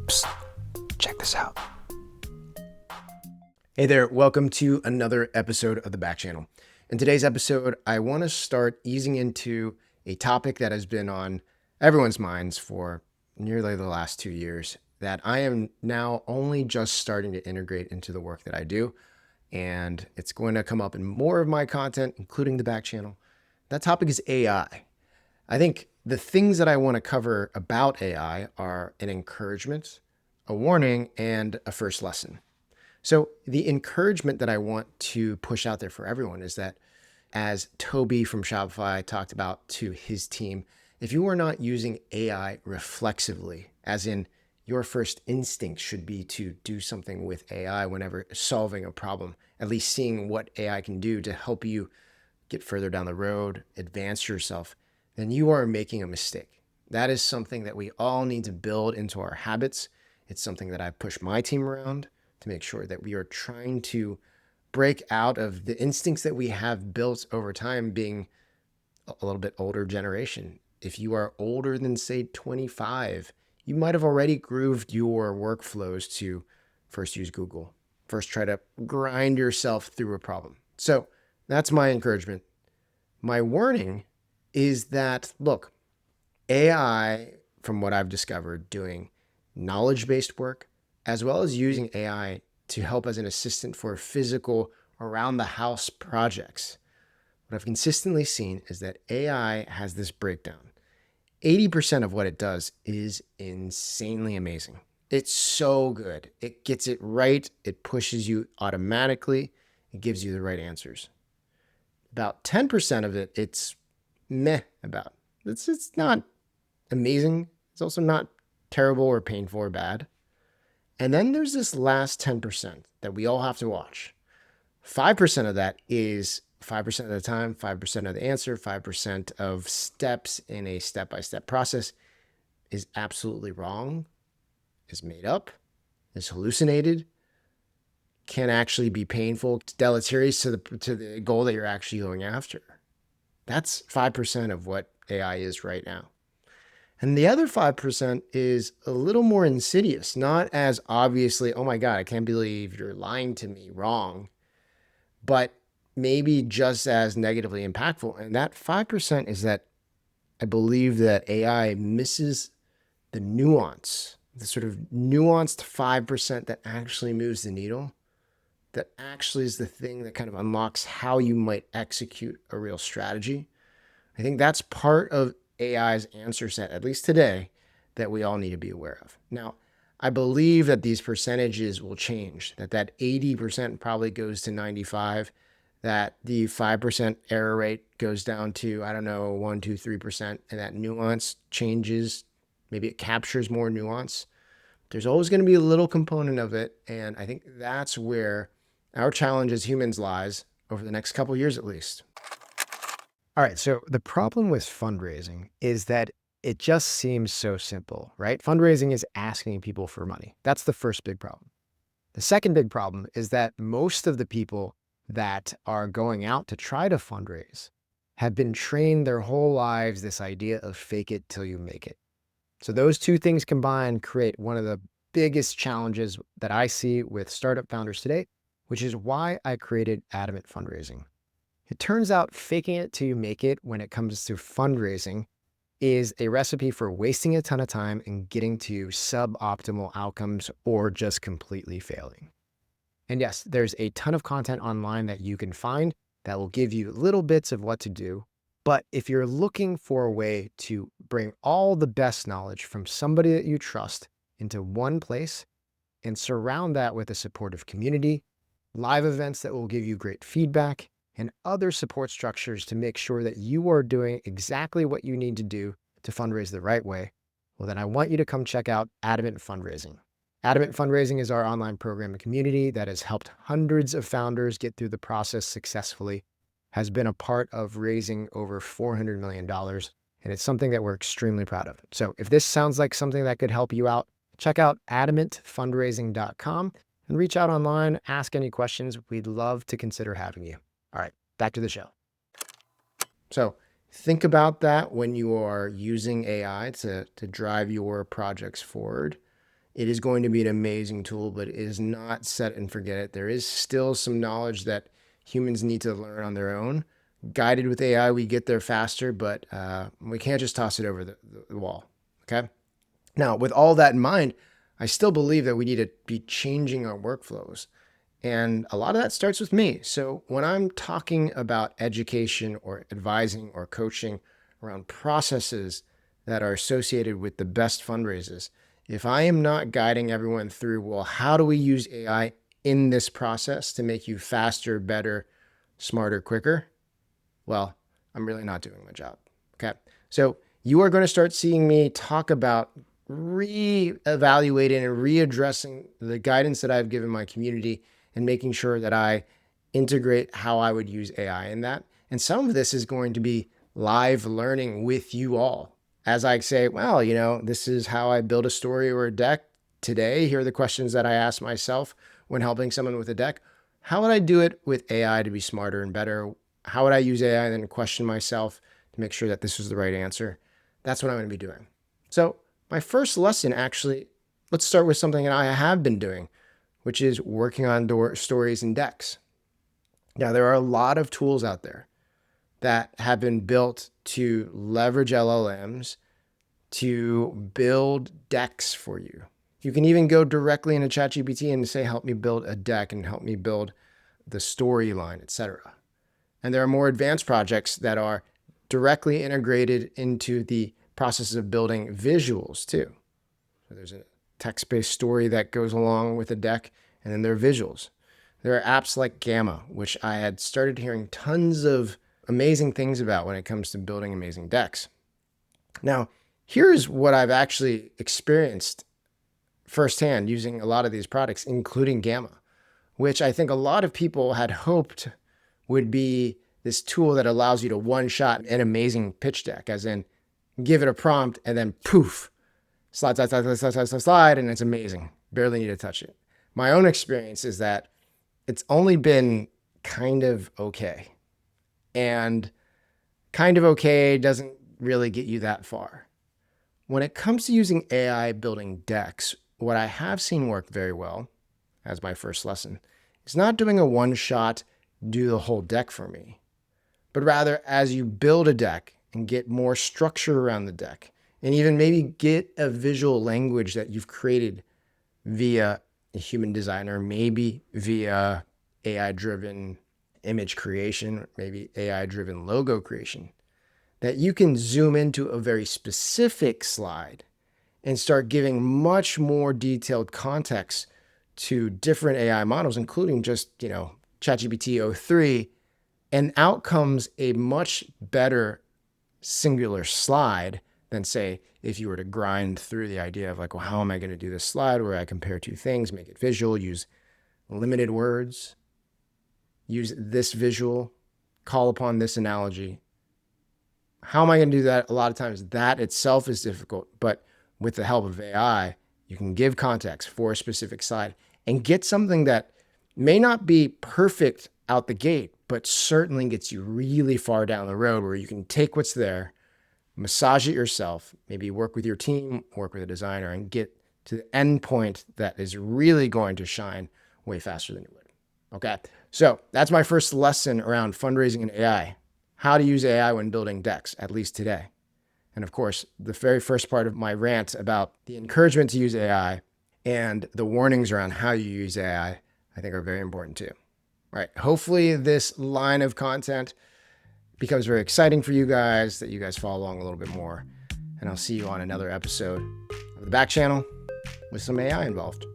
Psst, check this out. Hey there, welcome to another episode of the Back Channel. In today's episode, I want to start easing into a topic that has been on everyone's minds for nearly the last 2 years that I am now only just starting to integrate into the work that I do. And it's going to come up in more of my content, including the Back Channel. That topic is AI. I think the things that I want to cover about AI are an encouragement, a warning, and a first lesson. So the encouragement that I want to push out there for everyone is that, as Toby from Shopify talked about to his team, if you are not using AI reflexively, as in your first instinct should be to do something with AI whenever solving a problem, at least seeing what AI can do to help you get further down the road, advance yourself, then you are making a mistake. That is something that we all need to build into our habits. It's something that I push my team around to make sure that we are trying to break out of the instincts that we have built over time, being a little bit older generation. If you are older than, say, 25, you might have already grooved your workflows to first use Google, first try to grind yourself through a problem. So that's my encouragement. My warning is that, look, AI, from what I've discovered, doing knowledge-based work, as well as using AI to help as an assistant for physical around the house projects, what I've consistently seen is that AI has this breakdown. 80% of what it does is insanely amazing. It's so good. It gets it right. It pushes you automatically. It gives you the right answers. About 10% of it, it's meh about. It's not amazing. It's also not terrible or painful or bad. And then there's this last 10% that we all have to watch. 5% of that is 5% of the time, 5% of the answer, 5% of steps in a step-by-step process is absolutely wrong, is made up, is hallucinated, can actually be painful, deleterious to the goal that you're actually going after. That's 5% of what AI is right now. And the other 5% is a little more insidious, not as obviously, oh my God, I can't believe you're lying to me, wrong, but maybe just as negatively impactful. And that 5% is that I believe that AI misses the nuance, the sort of nuanced 5% that actually moves the needle, that actually is the thing that kind of unlocks how you might execute a real strategy. I think that's part of AI's answer set, at least today, that we all need to be aware of. Now, I believe that these percentages will change, that 80% probably goes to 95, that the 5% error rate goes down to, 1, 2, 3%, and that nuance changes. Maybe it captures more nuance. There's always going to be a little component of it, and I think that's where our challenge as humans lies over the next couple of years at least. All right, so the problem with fundraising is that it just seems so simple, right? Fundraising is asking people for money. That's the first big problem. The second big problem is that most of the people that are going out to try to fundraise have been trained their whole lives this idea of fake it till you make it. So those two things combined create one of the biggest challenges that I see with startup founders today, which is why I created Adamant Fundraising. It turns out faking it till you make it when it comes to fundraising is a recipe for wasting a ton of time and getting to suboptimal outcomes or just completely failing. And yes, there's a ton of content online that you can find that will give you little bits of what to do. But if you're looking for a way to bring all the best knowledge from somebody that you trust into one place and surround that with a supportive community, live events that will give you great feedback, and other support structures to make sure that you are doing exactly what you need to do to fundraise the right way, well, then I want you to come check out Adamant Fundraising. Adamant Fundraising is our online program and community that has helped hundreds of founders get through the process successfully, has been a part of raising over $400 million, and it's something that we're extremely proud of. So if this sounds like something that could help you out, check out adamantfundraising.com and reach out online, ask any questions. We'd love to consider having you. All right, back to the show. So think about that when you are using AI to drive your projects forward. it is going to be an amazing tool, but it is not set and forget it. There is still some knowledge that humans need to learn on their own. Guided with AI, we get there faster, but we can't just toss it over the wall. Okay. Now, with all that in mind, I still believe that we need to be changing our workflows. And a lot of that starts with me. So when I'm talking about education or advising or coaching around processes that are associated with the best fundraisers, if I am not guiding everyone through, well, how do we use AI in this process to make you faster, better, smarter, quicker? Well, I'm really not doing my job. Okay. So you are going to start seeing me talk about re-evaluating and readdressing the guidance that I've given my community and making sure that I integrate how I would use AI in that. And some of this is going to be live learning with you all. As I say, well, this is how I build a story or a deck today. Here are the questions that I ask myself when helping someone with a deck. How would I do it with AI to be smarter and better? How would I use AI and then question myself to make sure that this was the right answer? That's what I'm going to be doing. So my first lesson, actually, let's start with something that I have been doing, which is working on stories and decks. Now, there are a lot of tools out there that have been built to leverage LLMs to build decks for you. You can even go directly into ChatGPT and say, help me build a deck and help me build the storyline, etc. And there are more advanced projects that are directly integrated into the process of building visuals too. So there's a text-based story that goes along with a deck, and then there are visuals. There are apps like Gamma, which I had started hearing tons of amazing things about when it comes to building amazing decks. Now, here's what I've actually experienced firsthand using a lot of these products, including Gamma, which I think a lot of people had hoped would be this tool that allows you to one-shot an amazing pitch deck, as in give it a prompt and then poof, slide, and it's amazing. Barely need to touch it. My own experience is that it's only been kind of okay. And kind of okay doesn't really get you that far. When it comes to using AI building decks, what I have seen work very well, as my first lesson, is not doing a one-shot, do the whole deck for me, but rather as you build a deck and get more structure around the deck, and even maybe get a visual language that you've created via a human designer, maybe via AI-driven image creation, maybe AI-driven logo creation, that you can zoom into a very specific slide and start giving much more detailed context to different AI models, including just, ChatGPT o3, and out comes a much better singular slide than, say, if you were to grind through the idea of like, well, how am I going to do this slide where I compare two things, make it visual, use limited words, use this visual, call upon this analogy. How am I going to do that? A lot of times that itself is difficult, but with the help of AI, you can give context for a specific slide and get something that may not be perfect out the gate, but certainly gets you really far down the road where you can take what's there, massage it yourself, maybe work with your team, work with a designer, and get to the end point that is really going to shine way faster than you would. Okay, so that's my first lesson around fundraising and AI, how to use AI when building decks, at least today. And of course, the very first part of my rant about the encouragement to use AI and the warnings around how you use AI, I think are very important too. All right, hopefully this line of content becomes very exciting for you guys, that you guys follow along a little bit more. And I'll see you on another episode of the Back Channel with some AI involved.